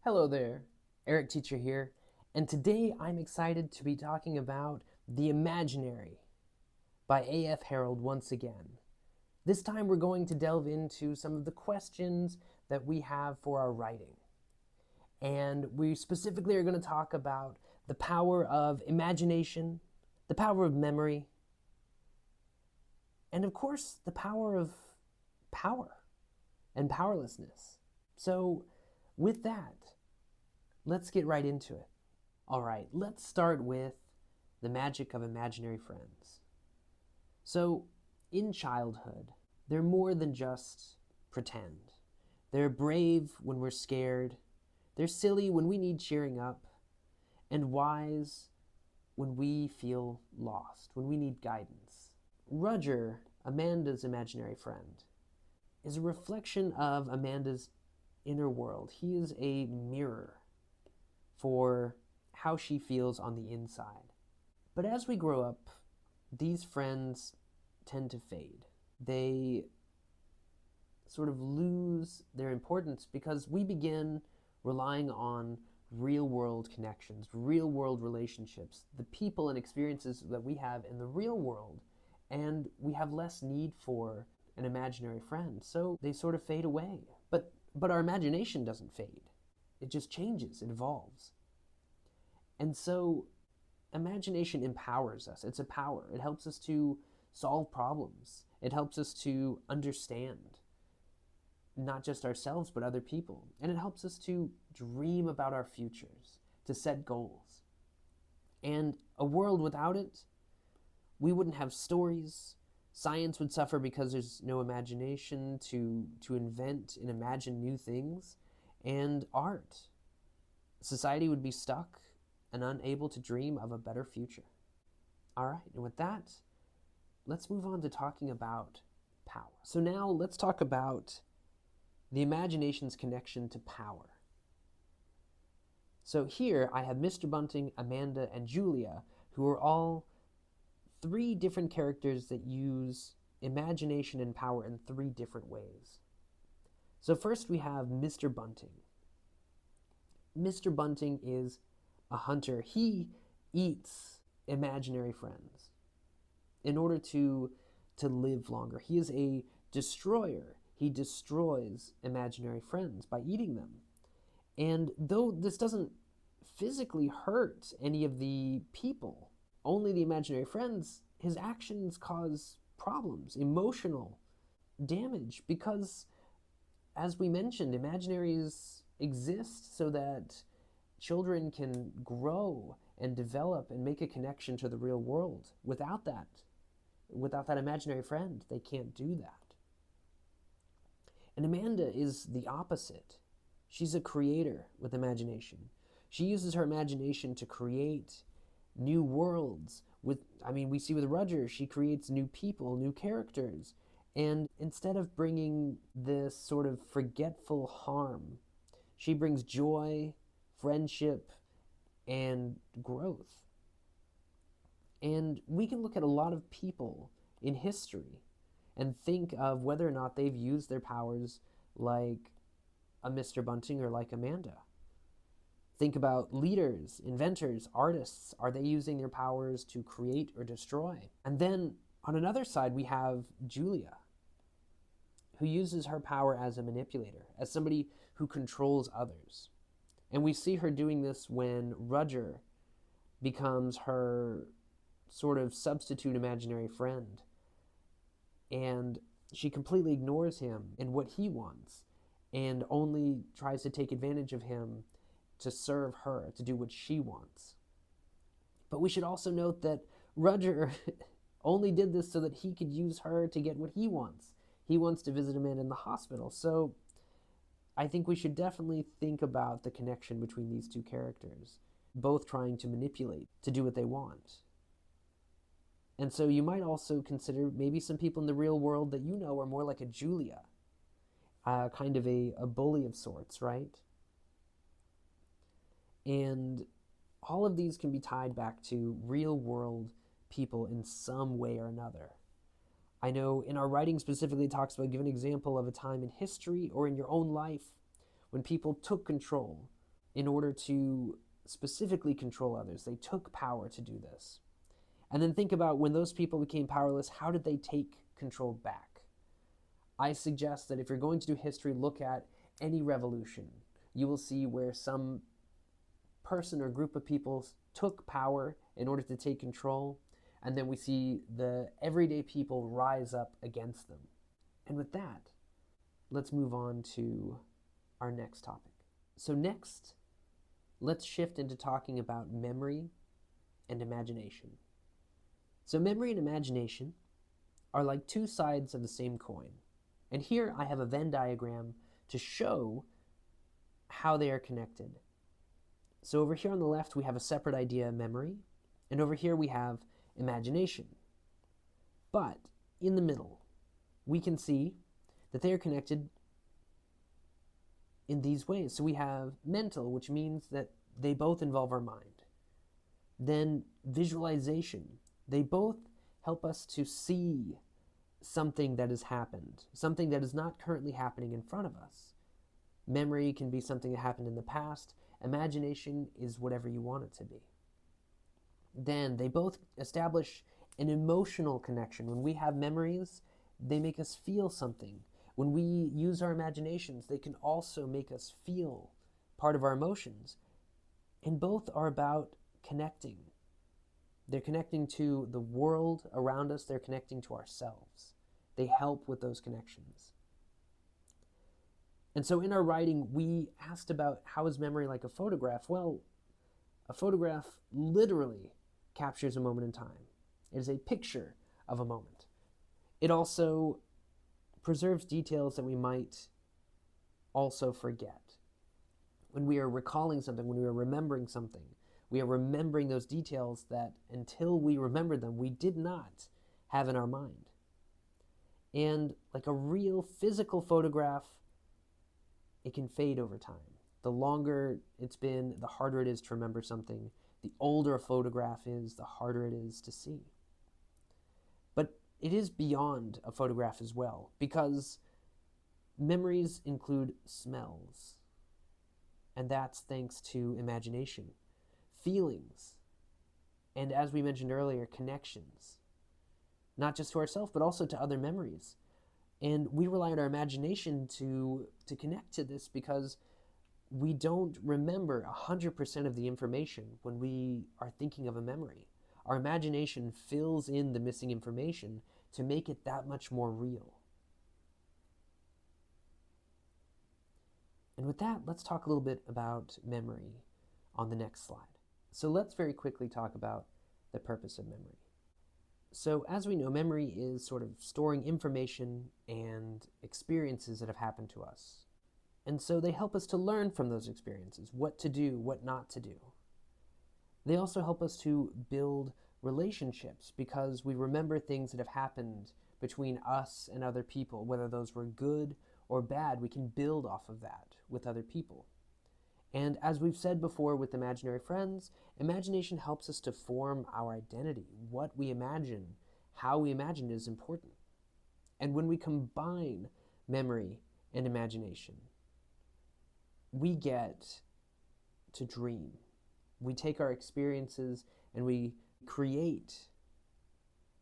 Hello there, Eric Teacher here, and today I'm excited to be talking about The Imaginary by A.F. Harold once again. This time we're going to delve into some of the questions that we have for our writing. And we specifically are going to talk about the power of imagination, the power of memory, and of course, the power of power and powerlessness. So, with that, let's get right into it. All right, let's start with the magic of imaginary friends. So, in childhood, they're more than just pretend. They're brave when we're scared, they're silly when we need cheering up, and wise when we feel lost, when we need guidance. Rudger, Amanda's imaginary friend, is a reflection of Amanda's inner world. He is a mirror for how she feels on the inside. But as we grow up, these friends tend to fade. They sort of lose their importance because we begin relying on real world connections, real world relationships, the people and experiences that we have in the real world, and we have less need for an imaginary friend. So they sort of fade away. But our imagination doesn't fade. It just changes, it evolves. And so imagination empowers us. It's a power. It helps us to solve problems. It helps us to understand not just ourselves, but other people. And it helps us to dream about our futures, to set goals. And a world without it, we wouldn't have stories. Science would suffer because there's no imagination to invent and imagine new things. And art. Society would be stuck and unable to dream of a better future. All right, and with that, let's move on to talking about power. So now let's talk about the imagination's connection to power. So here I have Mr. Bunting, Amanda, and Julia, who are all three different characters that use imagination and power in three different ways. So first we have Mr. Bunting. Mr. Bunting is a hunter. He eats imaginary friends in order to live longer. He is a destroyer. He destroys imaginary friends by eating them. And though this doesn't physically hurt any of the people, only the imaginary friends, his actions cause problems, emotional damage, because, as we mentioned, imaginaries exist so that children can grow and develop and make a connection to the real world. Without that imaginary friend, they can't do that. And Amanda is the opposite. She's a creator with imagination. She uses her imagination to create new worlds. We see with Rudger, she creates new people, new characters. And instead of bringing this sort of forgetful harm, she brings joy, friendship, and growth. And we can look at a lot of people in history and think of whether or not they've used their powers like a Mr. Bunting or like Amanda. Think about leaders, inventors, artists. Are they using their powers to create or destroy? And then on another side, we have Julia, who uses her power as a manipulator, as somebody who controls others. And we see her doing this when Rudger becomes her sort of substitute imaginary friend. And she completely ignores him and what he wants and only tries to take advantage of him to serve her, to do what she wants. But we should also note that Rudger only did this so that he could use her to get what he wants. He wants to visit Amanda in the hospital. So I think we should definitely think about the connection between these two characters, both trying to manipulate to do what they want. And so you might also consider maybe some people in the real world that you know are more like a Julia, kind of a bully of sorts, right? And all of these can be tied back to real world people in some way or another. I know in our writing specifically it talks about give an example of a time in history or in your own life when people took control in order to specifically control others. They took power to do this. And then think about when those people became powerless, how did they take control back? I suggest that if you're going to do history, look at any revolution. You will see where some person or group of people took power in order to take control, and then we see the everyday people rise up against them. And with that, let's move on to our next topic. So next, let's shift into talking about memory and imagination. So memory and imagination are like two sides of the same coin. And here I have a Venn diagram to show how they are connected. So over here on the left, we have a separate idea, memory, and over here we have imagination. But in the middle, we can see that they are connected in these ways. So we have mental, which means that they both involve our mind. Then visualization. They both help us to see something that has happened, something that is not currently happening in front of us. Memory can be something that happened in the past. Imagination is whatever you want it to be. Then they both establish an emotional connection. When we have memories, they make us feel something. When we use our imaginations, they can also make us feel part of our emotions. And both are about connecting. They're connecting to the world around us. They're connecting to ourselves. They help with those connections. And so in our writing, we asked about how is memory like a photograph? Well, a photograph literally captures a moment in time. It is a picture of a moment. It also preserves details that we might also forget. When we are recalling something, when we are remembering something, we are remembering those details that until we remember them, we did not have in our mind. And like a real physical photograph, it can fade over time. The longer it's been, the harder it is to remember something. The older a photograph is, the harder it is to see. But it is beyond a photograph as well, because memories include smells. And that's thanks to imagination, feelings, and as we mentioned earlier, connections. Not just to ourselves, but also to other memories. And we rely on our imagination to connect to this because we don't remember 100% of the information when we are thinking of a memory. Our imagination fills in the missing information to make it that much more real. And with that, let's talk a little bit about memory on the next slide. So let's very quickly talk about the purpose of memory. So as we know, memory is sort of storing information and experiences that have happened to us. And so they help us to learn from those experiences, what to do, what not to do. They also help us to build relationships because we remember things that have happened between us and other people, whether those were good or bad. We can build off of that with other people. And as we've said before with imaginary friends, imagination helps us to form our identity. What we imagine, how we imagine is important. And when we combine memory and imagination, we get to dream. We take our experiences and we create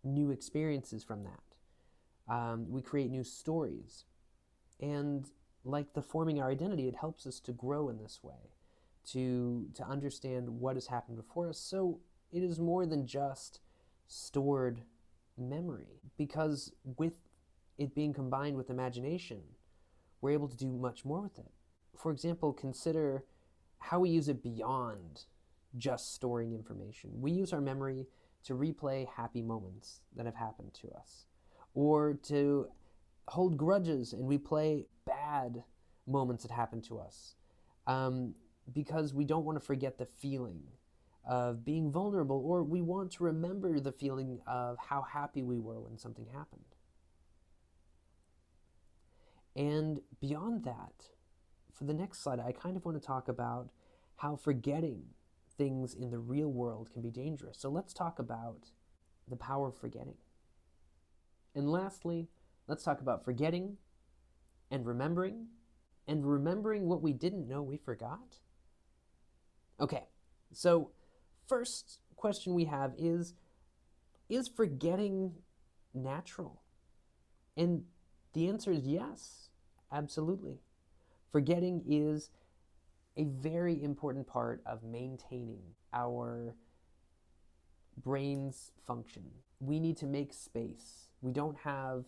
new experiences from that. We create new stories. And like the forming our identity, it helps us to grow in this way, to understand what has happened before us. So it is more than just stored memory, because with it being combined with imagination, we're able to do much more with it. For example, consider how we use it beyond just storing information. We use our memory to replay happy moments that have happened to us, or to hold grudges and we play bad moments that happened to us because we don't want to forget the feeling of being vulnerable, or we want to remember the feeling of how happy we were when something happened. And beyond that, for the next slide, I kind of want to talk about how forgetting things in the real world can be dangerous. So let's talk about the power of forgetting. And lastly, let's talk about forgetting and remembering what we didn't know we forgot. Okay, so first question we have is forgetting natural? And the answer is yes, absolutely. Forgetting is a very important part of maintaining our brain's function. We need to make space. We don't have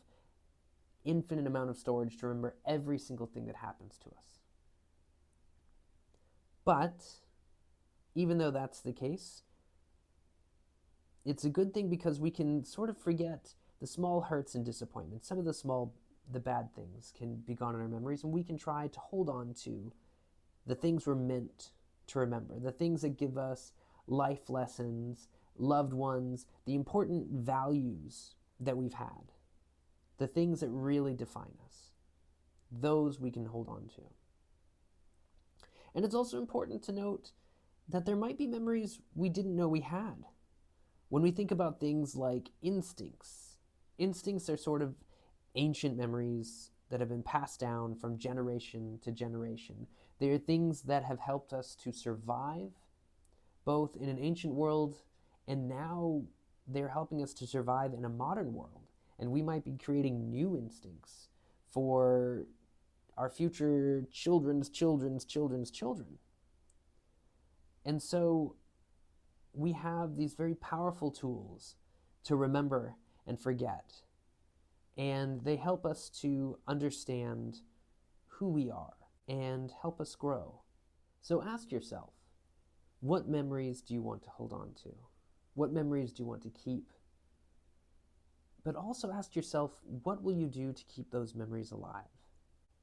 infinite amount of storage to remember every single thing that happens to us. But even though that's the case, it's a good thing because we can sort of forget the small hurts and disappointments. Some of the bad things can be gone in our memories, and we can try to hold on to the things we're meant to remember, the things that give us life lessons, loved ones, the important values that we've had, the things that really define us. Those we can hold on to. And it's also important to note that there might be memories we didn't know we had. When we think about things like instincts, instincts are sort of ancient memories that have been passed down from generation to generation. They are things that have helped us to survive, both in an ancient world and now they're helping us to survive in a modern world. And we might be creating new instincts for our future children's children's children's children. And so we have these very powerful tools to remember and forget. And they help us to understand who we are and help us grow. So ask yourself, what memories do you want to hold on to? What memories do you want to keep? But also ask yourself, what will you do to keep those memories alive?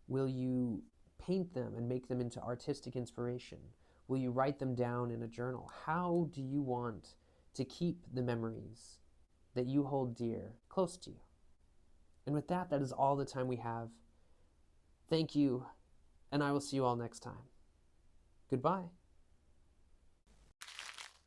Will you paint them and make them into artistic inspiration? Will you write them down in a journal? How do you want to keep the memories that you hold dear close to you? And with that, that is all the time we have. Thank you, and I will see you all next time. Goodbye.